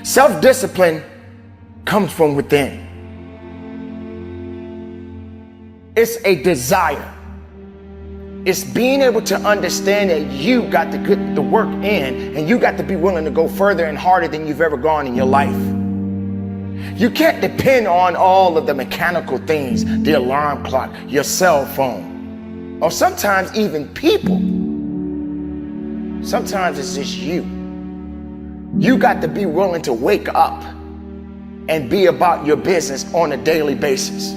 Self-discipline comes from within. It's a desire. It's being able to understand that you got to put the work in, and you got to be willing to go further and harder than you've ever gone in your life. You can't depend on all of the mechanical things, the alarm clock, your cell phone, or sometimes even people. Sometimes it's just you. You got to be willing to wake up and be about your business on a daily basis.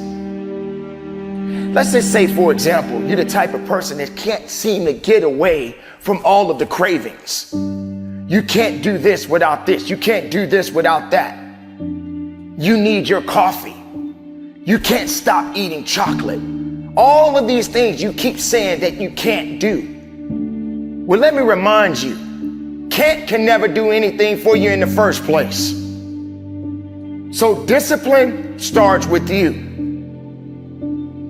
Let's just say, for example, you're the type of person that can't seem to get away from all of the cravings. You can't do this without this. You can't do this without that. You need your coffee. You can't stop eating chocolate. All of these things you keep saying that you can't do. Well, let me remind you, can't can never do anything for you in the first place. So discipline starts with you.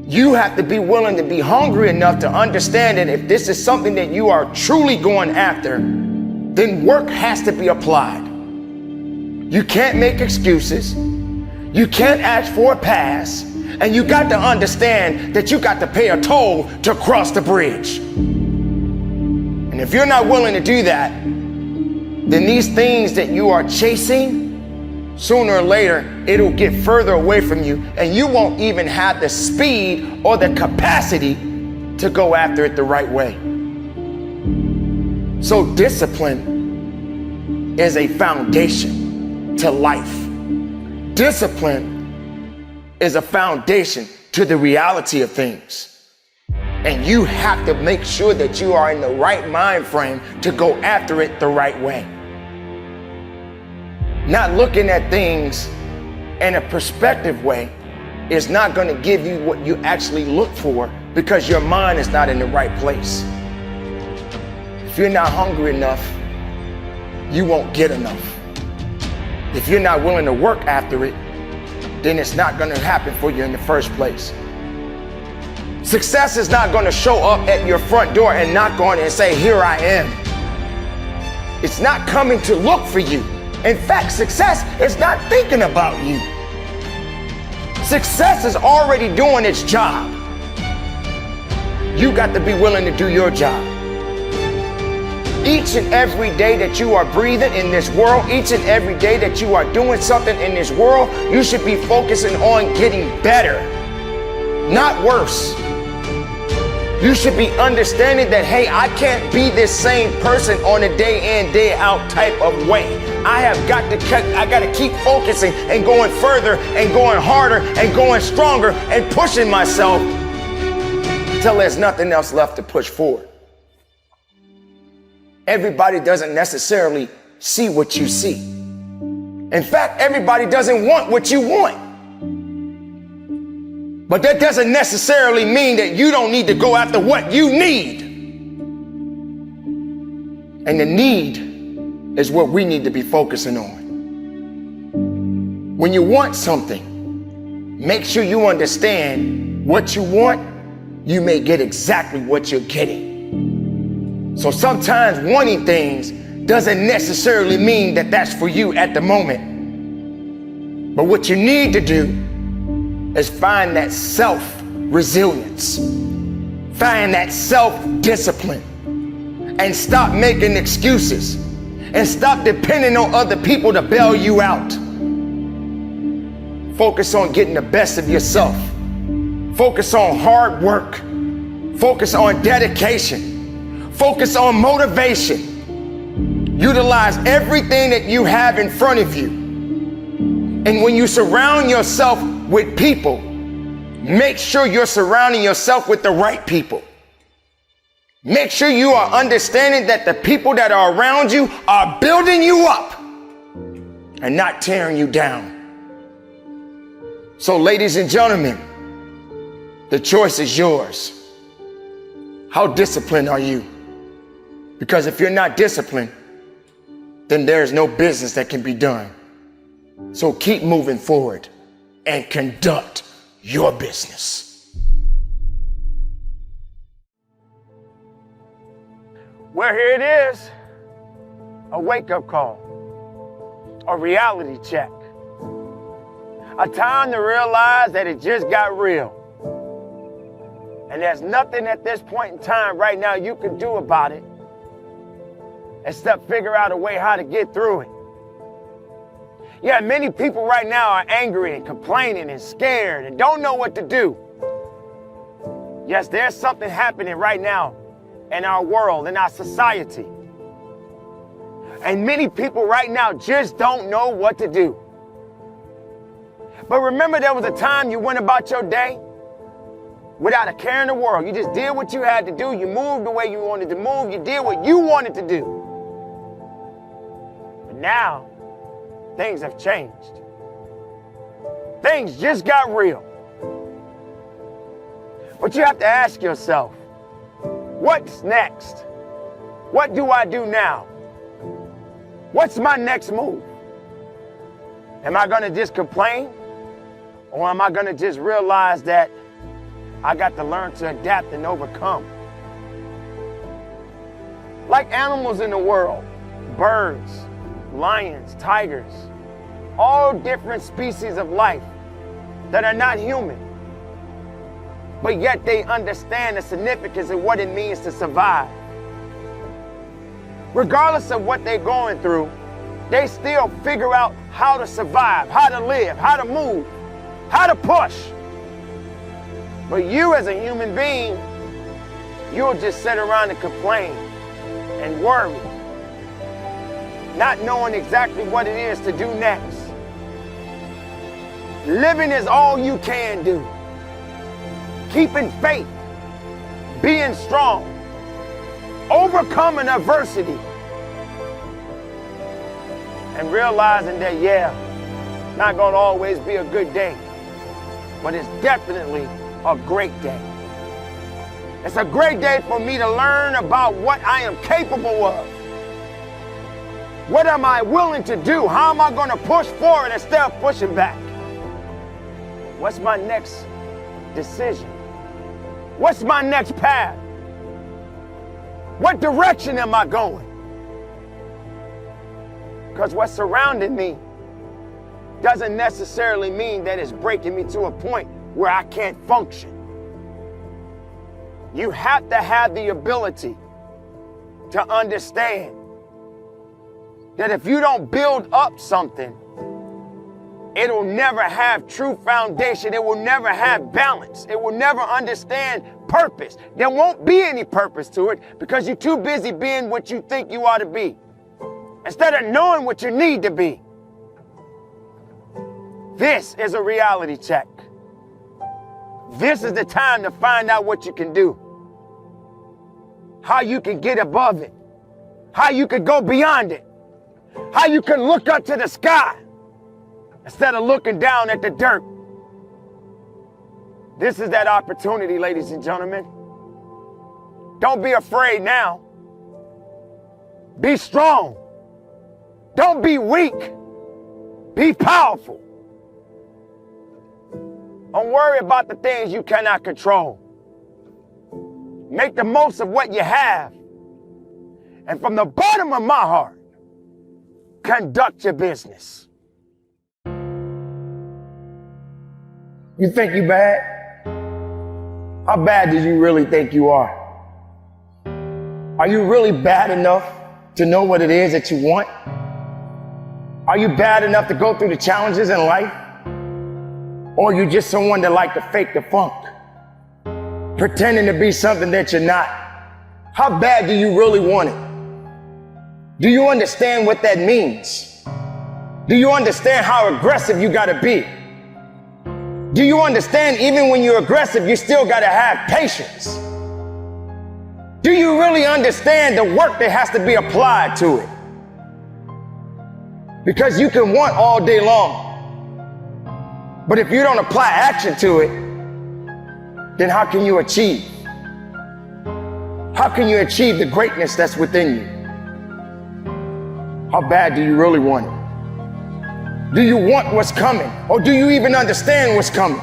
You have to be willing to be hungry enough to understand that if this is something that you are truly going after, then work has to be applied. You can't make excuses. You can't ask for a pass. And you got to understand that you got to pay a toll to cross the bridge. And if you're not willing to do that, then these things that you are chasing, sooner or later, it'll get further away from you, and you won't even have the speed or the capacity to go after it the right way. So discipline is a foundation to life. Discipline is a foundation to the reality of things. And you have to make sure that you are in the right mind frame to go after it the right way. Not looking at things in a perspective way is not going to give you what you actually look for, because your mind is not in the right place. If you're not hungry enough, you won't get enough. If you're not willing to work after it, then it's not going to happen for you in the first place. Success is not going to show up at your front door and knock on it and say, "Here I am." It's not coming to look for you. In fact, success is not thinking about you. Success is already doing its job. You got to be willing to do your job. Each and every day that you are breathing in this world, each and every day that you are doing something in this world, you should be focusing on getting better, not worse. You should be understanding that, hey, I can't be this same person on a day in, day out type of way. I got to keep focusing and going further and going harder and going stronger and pushing myself until there's nothing else left to push forward. Everybody doesn't necessarily see what you see. In fact, everybody doesn't want what you want. But that doesn't necessarily mean that you don't need to go after what you need. And the need is what we need to be focusing on. When you want something, make sure you understand what you want. You may get exactly what you're getting. So sometimes wanting things doesn't necessarily mean that that's for you at the moment. But what you need to do is find that self-resilience, find that self-discipline, and stop making excuses, and stop depending on other people to bail you out. Focus on getting the best of yourself. Focus on hard work. Focus on dedication. Focus on motivation. Utilize everything that you have in front of you. And when you surround yourself with people, make sure you're surrounding yourself with the right people. Make sure you are understanding that the people that are around you are building you up and not tearing you down. So, ladies and gentlemen, the choice is yours. How disciplined are you? Because if you're not disciplined, then there's no business that can be done. So keep moving forward and conduct your business. Well, here it is, a wake-up call. a reality check. A time to realize that it just got real. And there's nothing at this point in time right now you can do about it except figure out a way how to get through it. Yeah, many people right now are angry and complaining and scared and don't know what to do. Yes, there's something happening right now in our world, in our society. And many people right now just don't know what to do. But remember, there was a time you went about your day without a care in the world. You just did what you had to do. You moved the way you wanted to move. You did what you wanted to do. But now, things have changed. Things just got real. But you have to ask yourself, what's next? What do I do now? What's my next move? Am I going to just complain? Or am I going to just realize that I got to learn to adapt and overcome? Like animals in the world, birds, lions, tigers, all different species of life that are not human, but yet they understand the significance of what it means to survive. Regardless of what they're going through, they still figure out how to survive, how to live, how to move, how to push. But you as a human being, you'll just sit around and complain and worry, not knowing exactly what it is to do next. Living is all you can do. Keeping faith, being strong, overcoming adversity, and realizing that, yeah, not gonna always be a good day, but it's definitely a great day. It's a great day for me to learn about what I am capable of. What am I willing to do? How am I gonna push forward instead of pushing back? What's my next decision? What's my next path? What direction am I going? Because what's surrounding me doesn't necessarily mean that it's breaking me to a point where I can't function. You have to have the ability to understand that if you don't build up something, it'll never have true foundation. It will never have balance. It will never understand purpose. There won't be any purpose to it because you're too busy being what you think you ought to be instead of knowing what you need to be. This is a reality check. This is the time to find out what you can do, how you can get above it, how you can go beyond it, how you can look up to the sky instead of looking down at the dirt. This is that opportunity, ladies and gentlemen. Don't be afraid now. Be strong. Don't be weak. Be powerful. Don't worry about the things you cannot control. Make the most of what you have. And from the bottom of my heart, conduct your business. You think you bad? How bad do you really think you are? Are you really bad enough to know what it is that you want? Are you bad enough to go through the challenges in life? Or are you just someone that like to fake the funk? Pretending to be something that you're not? How bad do you really want it? Do you understand what that means? Do you understand how aggressive you gotta be? Do you understand even when you're aggressive, you still gotta have patience? Do you really understand the work that has to be applied to it? Because you can want all day long, but if you don't apply action to it, then how can you achieve? How can you achieve the greatness that's within you? How bad do you really want it? Do you want what's coming? Or do you even understand what's coming?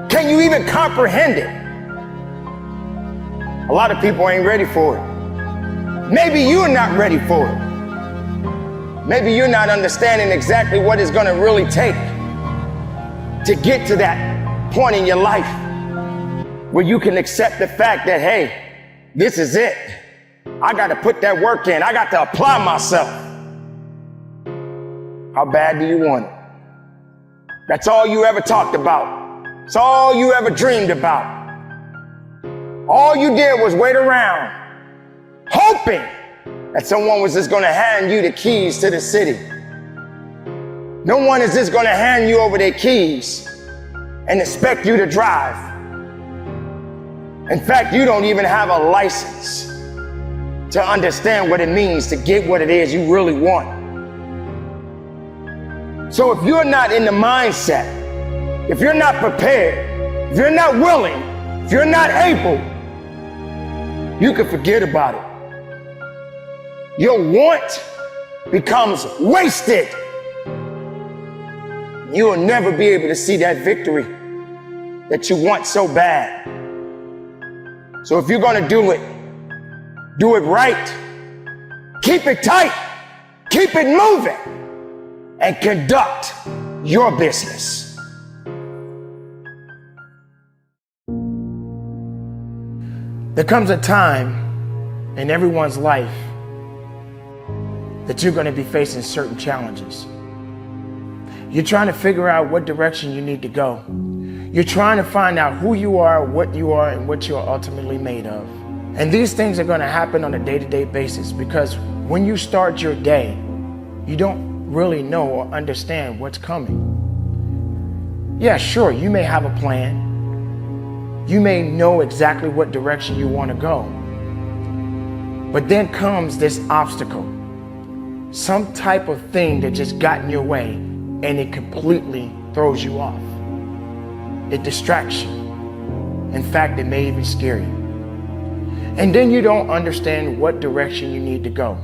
Can you even comprehend it? A lot of people ain't ready for it. Maybe you're not ready for it. Maybe you're not understanding exactly what it's gonna really take to get to that point in your life where you can accept the fact that, hey, this is it. I gotta put that work in. I got to apply myself. How bad do you want it? That's all you ever talked about. It's all you ever dreamed about. All you did was wait around, hoping that someone was just gonna hand you the keys to the city. No one is just gonna hand you over their keys and expect you to drive. In fact, you don't even have a license to understand what it means to get what it is you really want. So if you're not in the mindset, if you're not prepared, if you're not willing, if you're not able, you can forget about it. Your want becomes wasted. You will never be able to see that victory that you want so bad. So if you're gonna do it right. Keep it tight, keep it moving, and conduct your business. There comes a time in everyone's life that you're going to be facing certain challenges. You're trying to figure out what direction you need to go. You're trying to find out who you are, and what you're ultimately made of. And these things are going to happen on a day-to-day basis because when you start your day, you don't really know or understand what's coming. Yeah, sure, you may have a plan. You may know exactly what direction you want to go. But then comes this obstacle, some type of thing that just got in your way, and it completely throws you off. It distracts you. In fact, it may even scare you. And then you don't understand what direction you need to go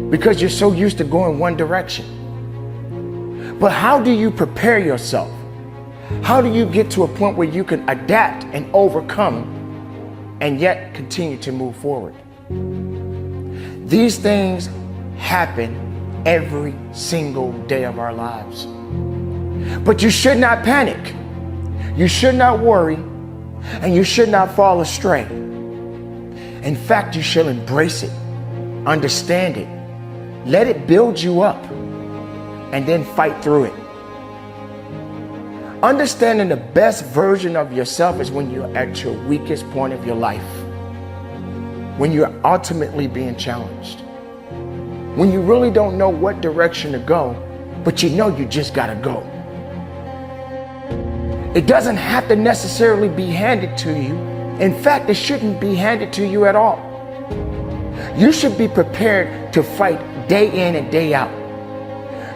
because you're so used to going one direction. But how do you prepare yourself? How do you get to a point where you can adapt and overcome and yet continue to move forward? These things happen every single day of our lives. But you should not panic. You should not worry, and you should not fall astray. In fact, you should embrace it, understand it, let it build you up, and then fight through it. Understanding the best version of yourself is when you're at your weakest point of your life, when you're ultimately being challenged, when you really don't know what direction to go, but you know you just gotta go. It doesn't have to necessarily be handed to you. In fact, it shouldn't be handed to you at all. You should be prepared to fight day in and day out.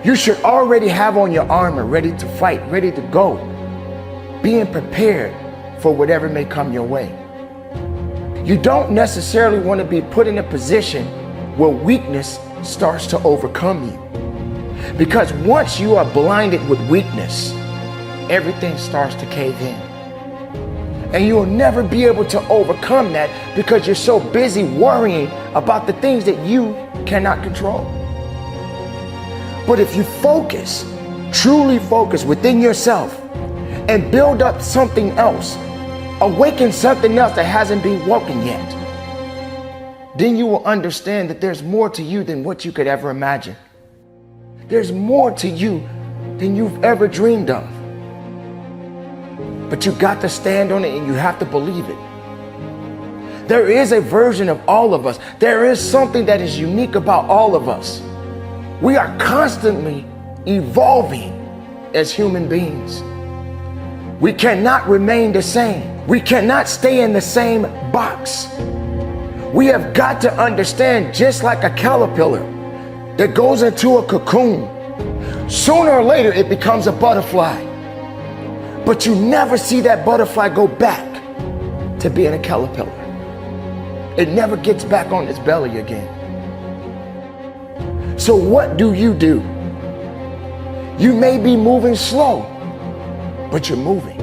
You should already have on your armor, ready to fight, ready to go, being prepared for whatever may come your way. You don't necessarily want to be put in a position where weakness starts to overcome you. Because once you are blinded with weakness, everything starts to cave in. And you will never be able to overcome that because you're so busy worrying about the things that you cannot control. But if you focus, truly focus within yourself and build up something else, awaken something else that hasn't been woken yet, then you will understand that there's more to you than what you could ever imagine. There's more to you than you've ever dreamed of. But you got to stand on it and you have to believe it. There is a version of all of us. There is something that is unique about all of us. We are constantly evolving as human beings. We cannot remain the same. We cannot stay in the same box. We have got to understand, just like a caterpillar that goes into a cocoon, sooner or later it becomes a butterfly. But you never see that butterfly go back to being a caterpillar. It never gets back on its belly again. So what do? You may be moving slow, but you're moving.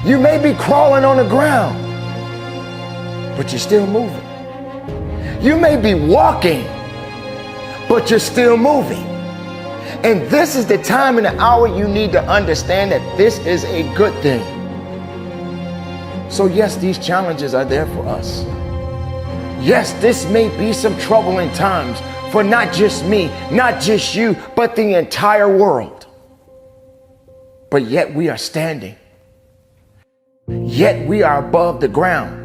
You may be crawling on the ground, but you're still moving. You may be walking, but you're still moving. And this is the time and the hour you need to understand that this is a good thing. So yes, these challenges are there for us. Yes, this may be some troubling times for not just me, not just you, but the entire world. But yet we are standing. Yet we are above the ground.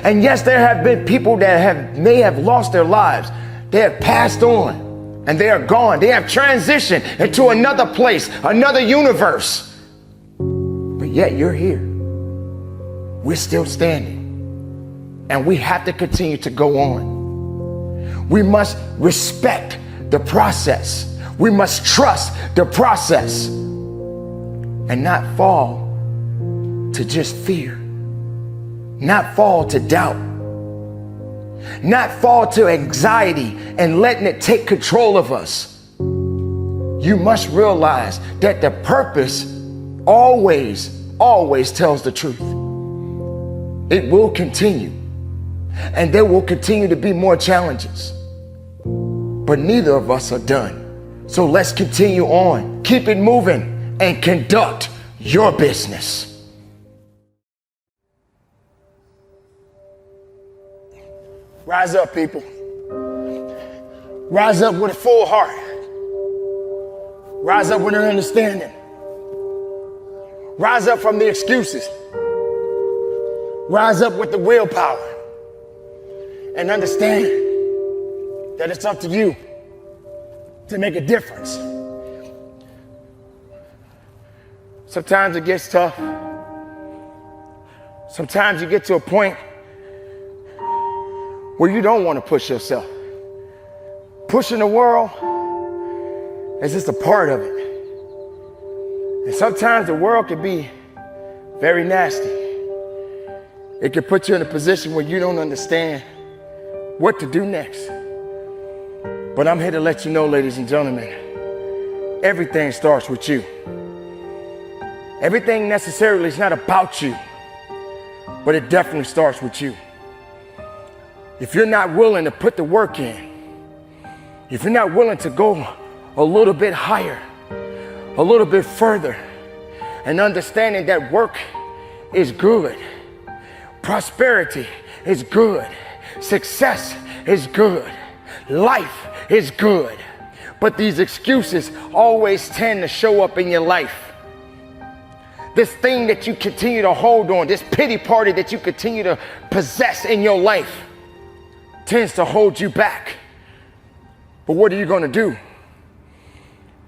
And yes, there have been people that may have lost their lives. They have passed on and they are gone. They have transitioned into another place, another universe. But yet you're here. We're still standing. And we have to continue to go on. We must respect the process. We must trust the process and not fall to just fear, not fall to doubt, not fall to anxiety and letting it take control of us. You must realize that the purpose always tells the truth. It will continue, and there will continue to be more challenges, but neither of us are done. So let's continue on, keep it moving, and conduct your business. Rise up, people. Rise up with a full heart. Rise up with an understanding. Rise up from the excuses. Rise up with the willpower. And understand that it's up to you to make a difference. Sometimes it gets tough. Sometimes you get to a point where you don't want to push yourself. Pushing the world is just a part of it. And sometimes the world can be very nasty. It can put you in a position where you don't understand what to do next. But I'm here to let you know, ladies and gentlemen, everything starts with you. Everything necessarily is not about you, but it definitely starts with you. If you're not willing to put the work in, if you're not willing to go a little bit higher, a little bit further, and understanding that work is good, prosperity is good, success is good, life is good, but these excuses always tend to show up in your life. This thing that you continue to hold on, this pity party that you continue to possess in your life, tends to hold you back. But what are you going to do?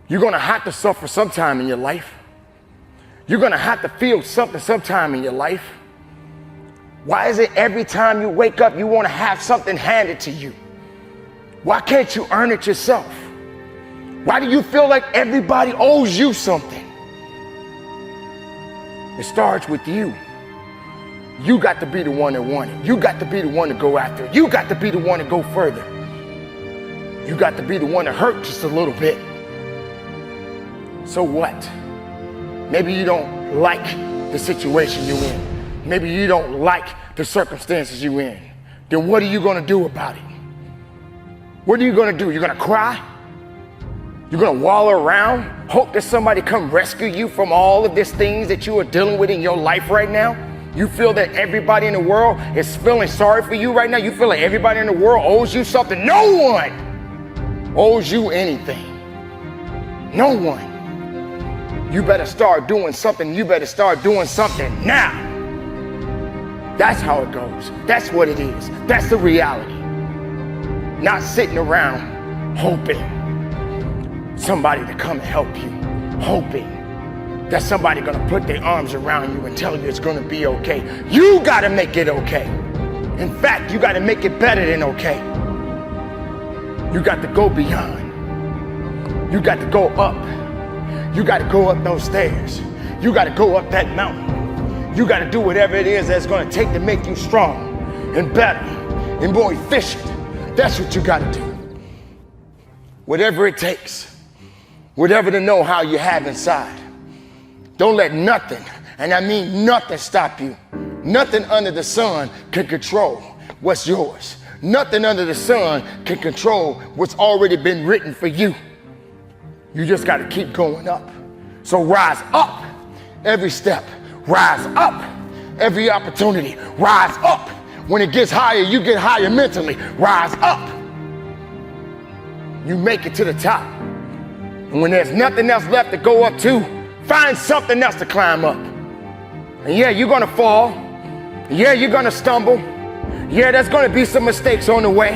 You're going to have to suffer sometime in your life. You're going to have to feel something sometime in your life. Why is it every time you wake up, you want to have something handed to you? Why can't you earn it yourself? Why do you feel like everybody owes you something? It starts with you. You got to be the one that want it. You got to be the one to go after it. You got to be the one to go further. You got to be the one to hurt just a little bit. So what? Maybe you don't like the situation you're in. Maybe you don't like the circumstances you're in. Then what are you going to do about it? What are you going to do? You're going to cry? You're going to wallow around? Hope that somebody come rescue you from all of these things that you are dealing with in your life right now? You feel that everybody in the world is feeling sorry for you right now? You feel like everybody in the world owes you something? No one owes you anything. No one. You better start doing something. You better start doing something now. That's how it goes. That's what it is. That's the reality. Not sitting around hoping somebody to come and help you. Hoping that somebody gonna put their arms around you and tell you it's gonna be okay. You gotta make it okay. In fact, you gotta make it better than okay. You got to go beyond. You got to go up. You got to go up those stairs. You got to go up that mountain. You got to do whatever it is that's gonna take to make you strong and better and more efficient. That's what you gotta do. Whatever it takes. Whatever the know-how you have inside. Don't let nothing, and I mean nothing, stop you. Nothing under the sun can control what's yours. Nothing under the sun can control what's already been written for you. You just got to keep going up. So rise up every step. Rise up every opportunity. Rise up. When it gets higher, you get higher mentally. Rise up. You make it to the top. And when there's nothing else left to go up to, find something else to climb up. And yeah, you're gonna fall. Yeah, you're gonna stumble. Yeah, there's gonna be some mistakes on the way.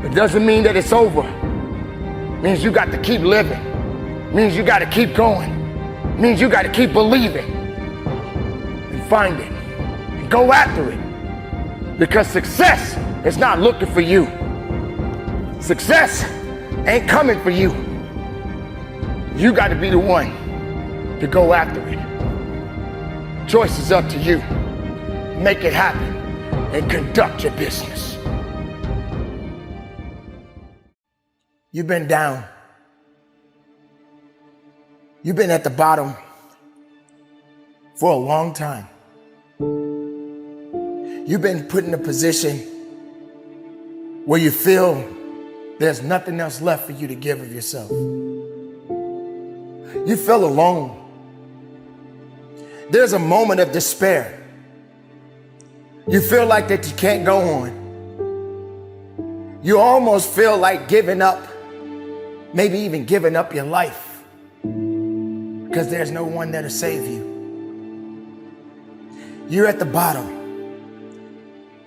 It doesn't mean that it's over. It means you got to keep living. It means you got to keep going. It means you got to keep believing and find it and go after it. Because success is not looking for you. Success ain't coming for you. You got to be the one to go after it. Choice is up to you. Make it happen and conduct your business. You've been down. You've been at the bottom for a long time. You've been put in a position where you feel there's nothing else left for you to give of yourself. You feel alone. There's a moment of despair. You feel like that you can't go on. You almost feel like giving up, maybe even giving up your life, because there's no one there to save you. You're at the bottom.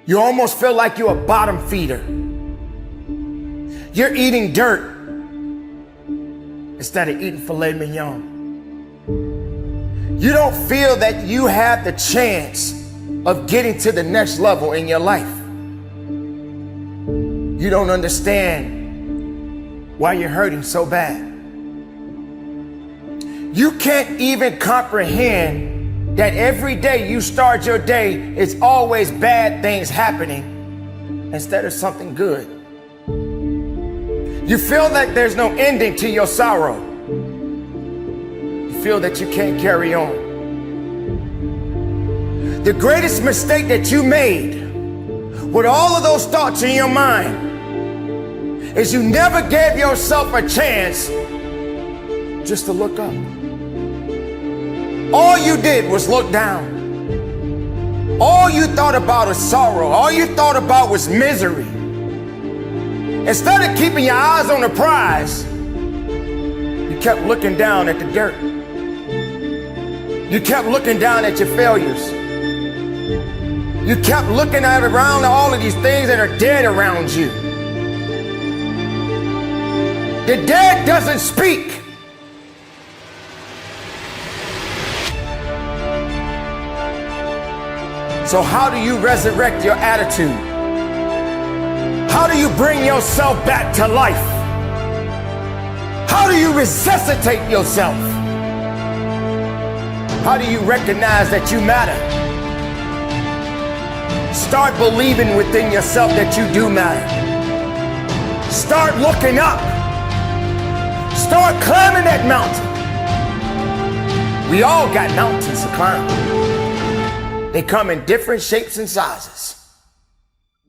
You almost feel like you're a bottom feeder. You're eating dirt instead of eating filet mignon. You don't feel that you have the chance of getting to the next level in your life. You don't understand why you're hurting so bad. You can't even comprehend that every day you start your day, it's always bad things happening instead of something good. You feel like there's no ending to your sorrow. You feel that you can't carry on. The greatest mistake that you made with all of those thoughts in your mind is you never gave yourself a chance just to look up. All you did was look down. All you thought about was sorrow. All you thought about was misery. Instead of keeping your eyes on the prize, you kept looking down at the dirt. You kept looking down at your failures. You kept looking at around all of these things that are dead around you. The dead doesn't speak. So how do you resurrect your attitude? How do you bring yourself back to life? How do you resuscitate yourself? How do you recognize that you matter? Start believing within yourself that you do matter. Start looking up. Start climbing that mountain. We all got mountains to climb. They come in different shapes and sizes.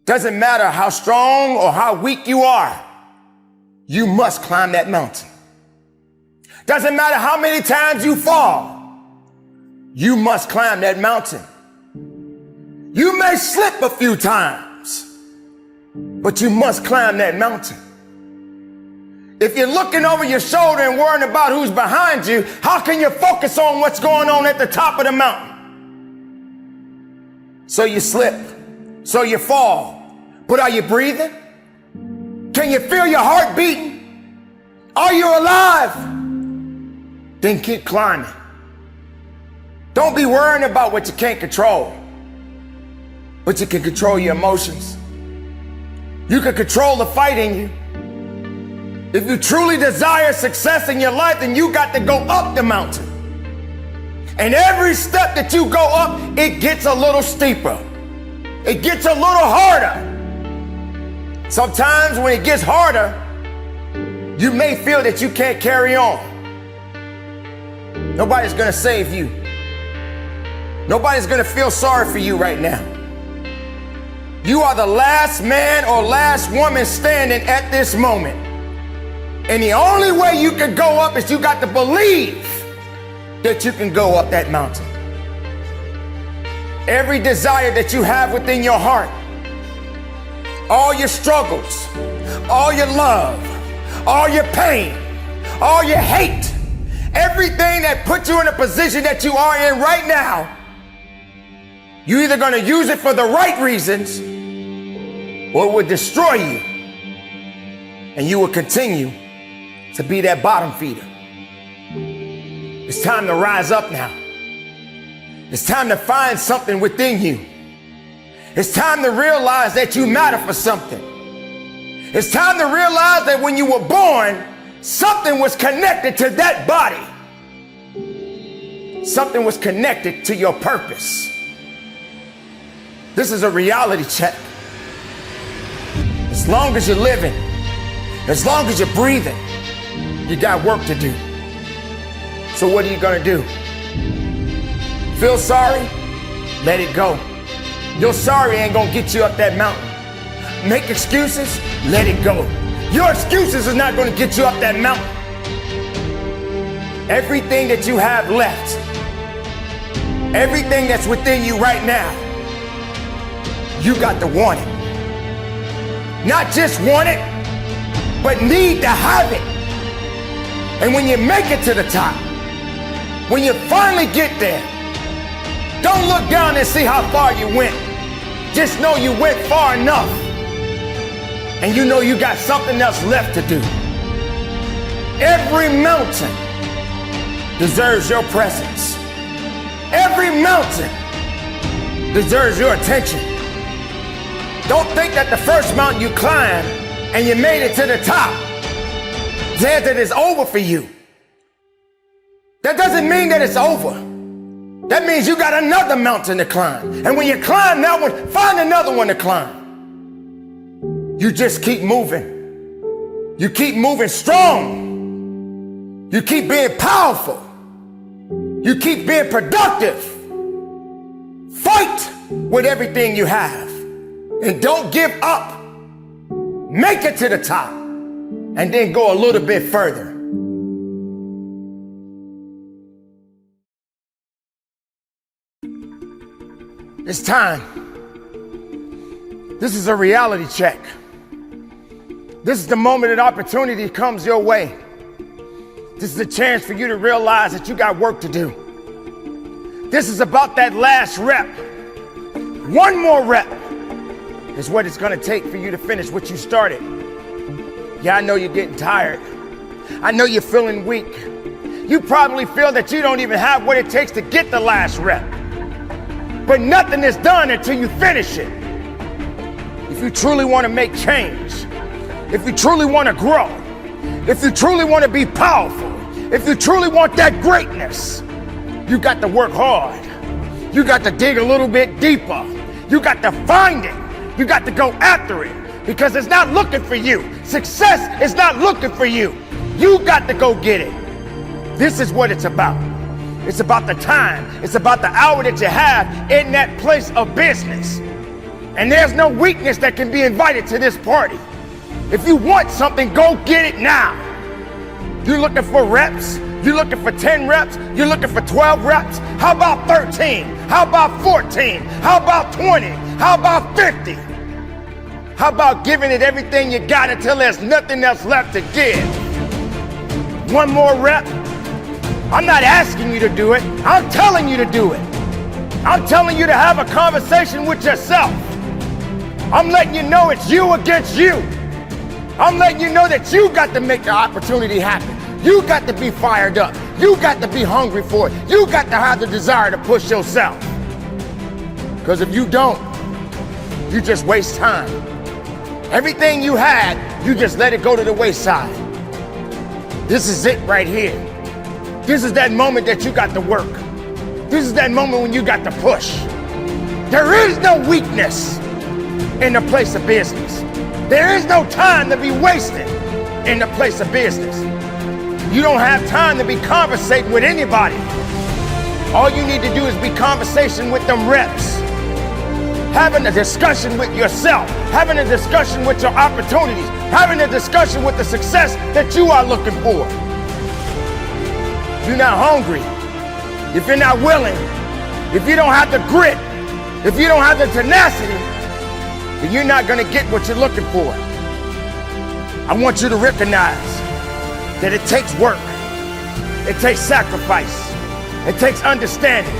Doesn't matter how strong or how weak you are, you must climb that mountain. Doesn't matter how many times you fall, you must climb that mountain. You may slip a few times, but you must climb that mountain. If you're looking over your shoulder and worrying about who's behind you, how can you focus on what's going on at the top of the mountain? So you slip, so you fall. But are you breathing? Can you feel your heart beating? Are you alive? Then keep climbing. Don't be worrying about what you can't control, but you can control your emotions. You can control the fight in you. If you truly desire success in your life, then you got to go up the mountain. And every step that you go up, it gets a little steeper. It gets a little harder. Sometimes when it gets harder, you may feel that you can't carry on. Nobody's gonna save you. Nobody's gonna feel sorry for you right now. You are the last man or last woman standing at this moment. And the only way you can go up is you got to believe that you can go up that mountain. Every desire that you have within your heart, all your struggles, all your love, all your pain, all your hate, everything that put you in a position that you are in right now, you're either going to use it for the right reasons or it will destroy you. And you will continue to be that bottom feeder. It's time to rise up now. It's time to find something within you. It's time to realize that you matter for something. It's time to realize that when you were born, something was connected to that body. Something was connected to your purpose. This is a reality check. As long as you're living, as long as you're breathing, you got work to do. So what are you gonna do? Feel sorry? Let it go. Your sorry ain't gonna get you up that mountain. Make excuses? Let it go. Your excuses is not gonna get you up that mountain. Everything that you have left, everything that's within you right now, you got to want it. Not just want it, but need to have it. And when you make it to the top, when you finally get there, don't look down and see how far you went. Just know you went far enough. And you know you got something else left to do. Every mountain deserves your presence. Every mountain deserves your attention. Don't think that the first mountain you climbed and you made it to the top, that it's over for you. That doesn't mean that it's over. That means you got another mountain to climb. And when you climb that one, find another one to climb. You just keep moving. You keep moving strong. You keep being powerful. You keep being productive. Fight with everything you have. And don't give up. Make it to the top. And then go a little bit further. It's time. This is a reality check. This is the moment that opportunity comes your way. This is a chance for you to realize that you got work to do. This is about that last rep. One more rep is what it's gonna take for you to finish what you started. Yeah, I know you're getting tired. I know you're feeling weak. You probably feel that you don't even have what it takes to get the last rep. But nothing is done until you finish it. If you truly want to make change, if you truly want to grow, if you truly want to be powerful, if you truly want that greatness, you got to work hard. You got to dig a little bit deeper. You got to find it. You got to go after it because it's not looking for you. Success is not looking for you. You got to go get it. This is what it's about. It's about the time. It's about the hour that you have in that place of business. And there's no weakness that can be invited to this party. If you want something, go get it now. You're looking for reps. You're looking for 10 reps. You're looking for 12 reps. How about 13? How about 14? How about 20? How about 50? How about giving it everything you got until there's nothing else left to give? One more rep. I'm not asking you to do it. I'm telling you to do it. I'm telling you to have a conversation with yourself. I'm letting you know it's you against you. I'm letting you know that you got to make the opportunity happen. You got to be fired up. You got to be hungry for it. You got to have the desire to push yourself. Because if you don't, you just waste time. Everything you had, you just let it go to the wayside. This is it right here. This is that moment that you got to work. This is that moment when you got to push. There is no weakness in the place of business. There is no time to be wasted in the place of business. You don't have time to be conversating with anybody. All you need to do is be conversation with them reps. having a discussion with yourself, having a discussion with your opportunities, having a discussion with the success that you are looking for. If you're not hungry, if you're not willing, if you don't have the grit, if you don't have the tenacity, then you're not going to get what you're looking for. I want you to recognize that it takes work. It takes sacrifice. It takes understanding.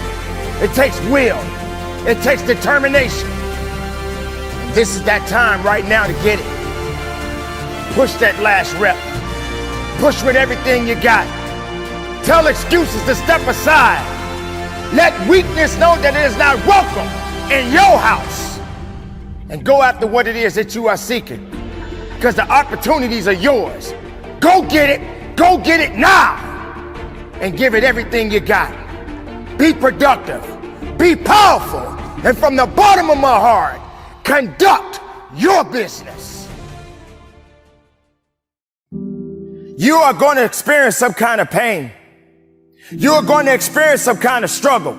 It takes will. It takes determination. And this is that time right now to get it. Push that last rep. Push with everything you got. Tell excuses to step aside. Let weakness know that it is not welcome in your house. And go after what it is that you are seeking. Because the opportunities are yours. Go get it. Go get it now. And give it everything you got. Be productive. Be powerful. And from the bottom of my heart, conduct your business. You are going to experience some kind of pain. You are going to experience some kind of struggle.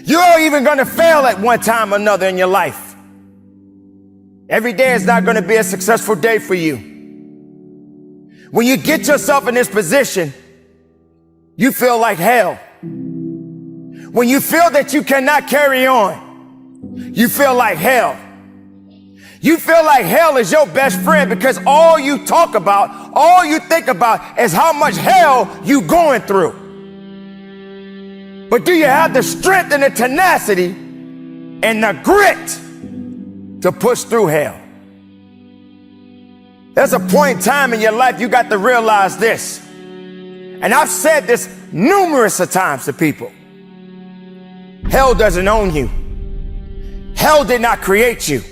You're even going to fail at one time or another in your life. Every day is not going to be a successful day for you. When you get yourself in this position, you feel like hell. When you feel that you cannot carry on, you feel like hell. You feel like hell is your best friend because all you talk about, all you think about is how much hell you going through. But do you have the strength and the tenacity and the grit to push through hell? There's a point in time in your life you got to realize this. And I've said this numerous of times to people. Hell doesn't own you. Hell did not create you.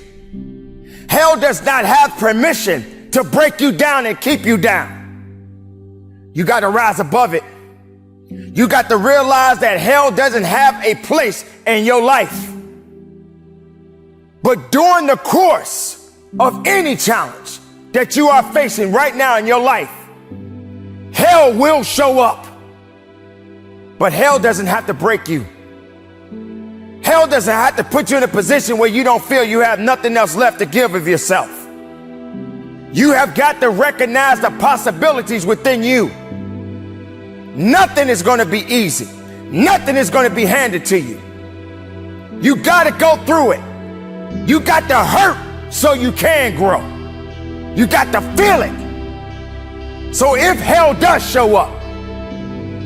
Hell does not have permission to break you down and keep you down. You got to rise above it. You got to realize that hell doesn't have a place in your life. But during the course of any challenge that you are facing right now in your life, hell will show up. But hell doesn't have to break you. Hell doesn't have to put you in a position where you don't feel you have nothing else left to give of yourself. You have got to recognize the possibilities within you. Nothing is going to be easy. Nothing is going to be handed to you. You got to go through it. You got to hurt so you can grow. You got to feel it. So if hell does show up,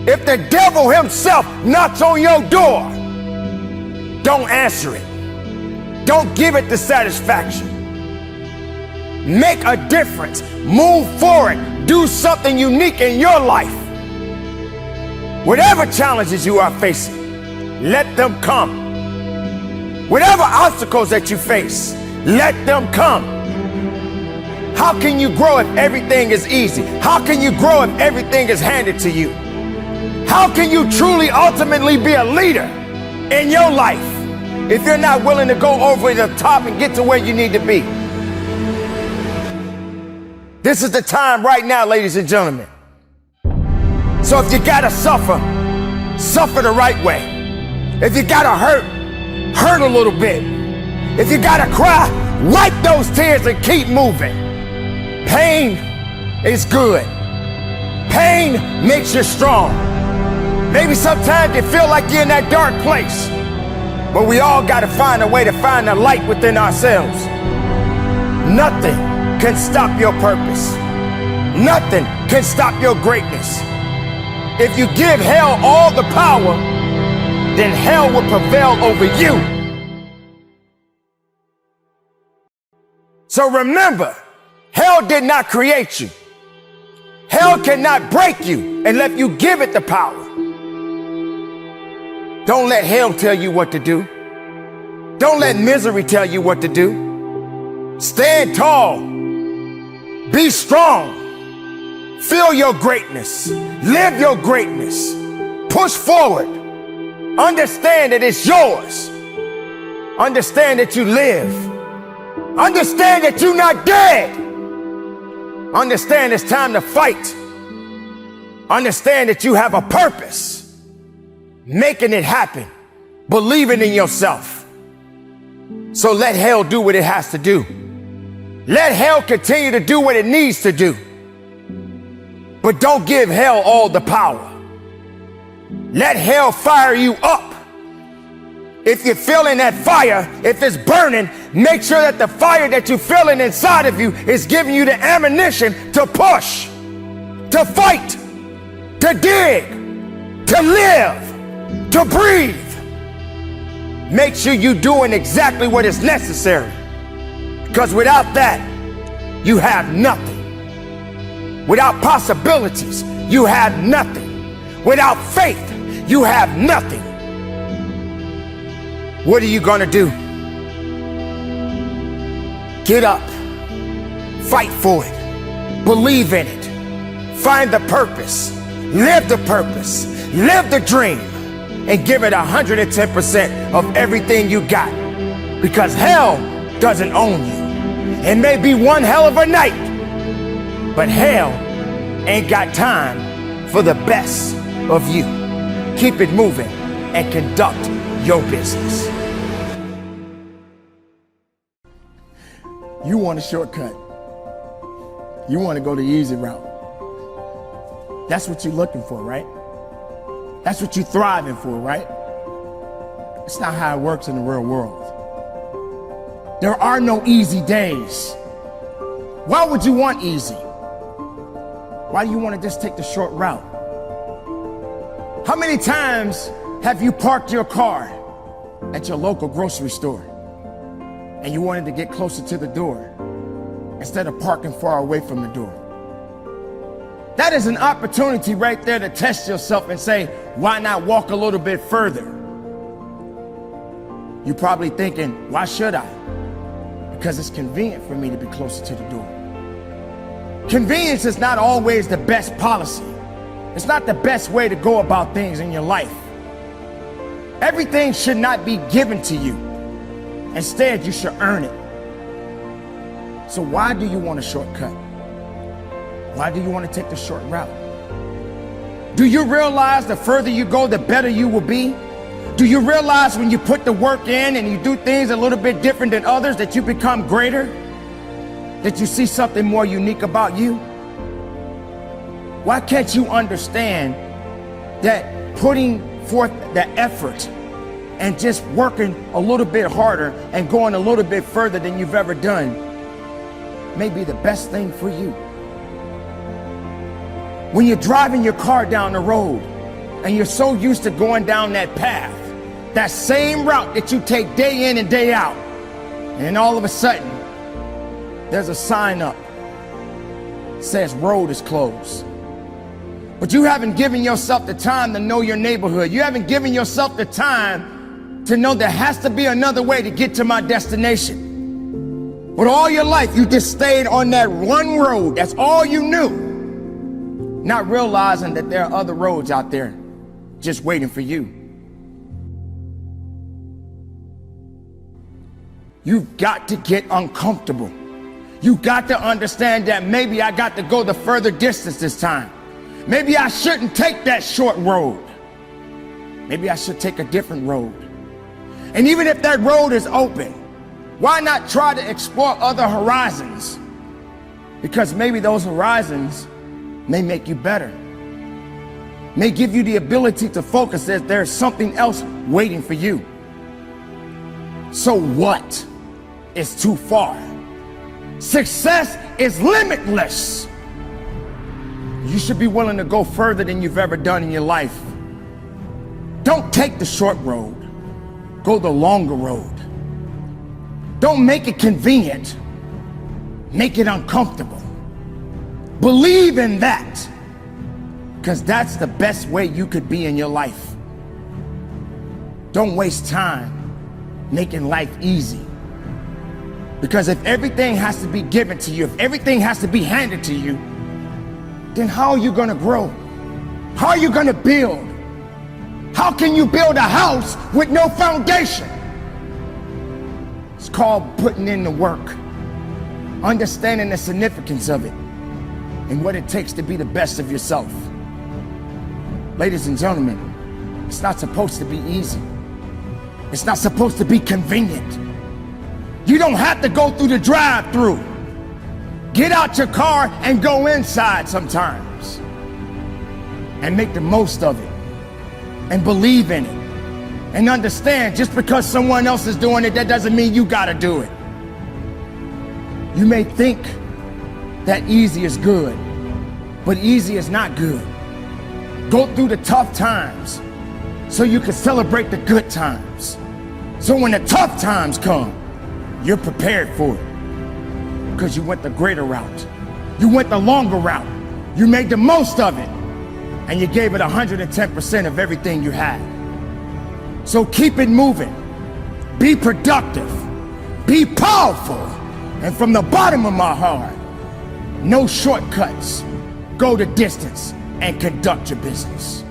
if the devil himself knocks on your door, don't answer it. Don't give it the satisfaction. Make a difference. Move forward. Do something unique in your life. Whatever challenges you are facing, let them come. Whatever obstacles that you face, let them come. How can you grow if everything is easy? How can you grow if everything is handed to you? How can you truly ultimately be a leader in your life if you're not willing to go over the top and get to where you need to be? This is the time right now, ladies and gentlemen. So if you gotta suffer, suffer the right way. If you gotta hurt, hurt a little bit. If you gotta cry, wipe those tears and keep moving. Pain is good. Pain makes you strong. Maybe sometimes you feel like you're in that dark place, but we all gotta find a way to find the light within ourselves. Nothing can stop your purpose. Nothing can stop your greatness. If you give hell all the power, then hell will prevail over you. So remember, hell did not create you. Hell cannot break you unless you give it the power. Don't let hell tell you what to do. Don't let misery tell you what to do. Stand tall. Be strong. Feel your greatness. Live your greatness. Push forward. Understand that it's yours. Understand that you live. Understand that you're not dead. Understand it's time to fight. Understand that you have a purpose. Making it happen. Believing in yourself. So let hell do what it has to do. Let hell continue to do what it needs to do. But don't give hell all the power. Let hell fire you up. If you're feeling that fire, if it's burning, make sure that the fire that you're feeling inside of you is giving you the ammunition to push, to fight, to dig, to live, to breathe. Make sure you're doing exactly what is necessary. Because without that, you have nothing. Without possibilities, you have nothing. Without faith, you have nothing. What are you gonna do? Get up, fight for it, believe in it, find the purpose, live the dream, and give it 110% of everything you got. Because hell doesn't own you. It may be one hell of a night, but hell ain't got time for the best of you. Keep it moving and conduct your business. You want a shortcut. You want to go the easy route. That's what you're looking for, right? That's what you're thriving for, right? It's not how it works in the real world. There are no easy days. Why would you want easy? Why do you want to just take the short route? How many times have you parked your car at your local grocery store and you wanted to get closer to the door instead of parking far away from the door? That is an opportunity right there to test yourself and say, why not walk a little bit further? You're probably thinking, why should I? Because it's convenient for me to be closer to the door. Convenience is not always the best policy. It's not the best way to go about things in your life. Everything should not be given to you. Instead, you should earn it. So why do you want a shortcut? Why do you want to take the short route? Do you realize the further you go, the better you will be? Do you realize when you put the work in and you do things a little bit different than others that you become greater? That you see something more unique about you? Why can't you understand that putting forth the effort and just working a little bit harder and going a little bit further than you've ever done may be the best thing for you? When you're driving your car down the road and you're so used to going down that path, that same route that you take day in and day out, and then all of a sudden there's a sign up that says road is closed. But you haven't given yourself the time to know your neighborhood. You haven't given yourself the time to know there has to be another way to get to my destination. But all your life you just stayed on that one road. That's all you knew. Not realizing that there are other roads out there just waiting for you. You've got to get uncomfortable. You've got to understand that maybe I got to go the further distance this time. Maybe I shouldn't take that short road. Maybe I should take a different road. And even if that road is open, why not try to explore other horizons? Because maybe those horizons may make you better, may give you the ability to focus that there's something else waiting for you. So what is too far? Success is limitless. You should be willing to go further than you've ever done in your life. Don't take the short road. Go the longer road. Don't make it convenient. Make it uncomfortable. Believe in that, because that's the best way you could be in your life. Don't waste time making life easy. Because if everything has to be given to you, if everything has to be handed to you, then how are you going to grow? How are you going to build? How can you build a house with no foundation? It's called putting in the work, understanding the significance of it, and what it takes to be the best of yourself. Ladies and gentlemen, it's not supposed to be easy. It's not supposed to be convenient. You don't have to go through the drive-through. Get out your car and go inside sometimes. And make the most of it. And believe in it. And understand, just because someone else is doing it, that doesn't mean you gotta do it. You may think that easy is good, but easy is not good. Go through the tough times so you can celebrate the good times. So when the tough times come, you're prepared for it. Because you went the greater route. You went the longer route. You made the most of it. And you gave it 110% of everything you had. So keep it moving. Be productive. Be powerful. And from the bottom of my heart, no shortcuts. Go the distance and conduct your business.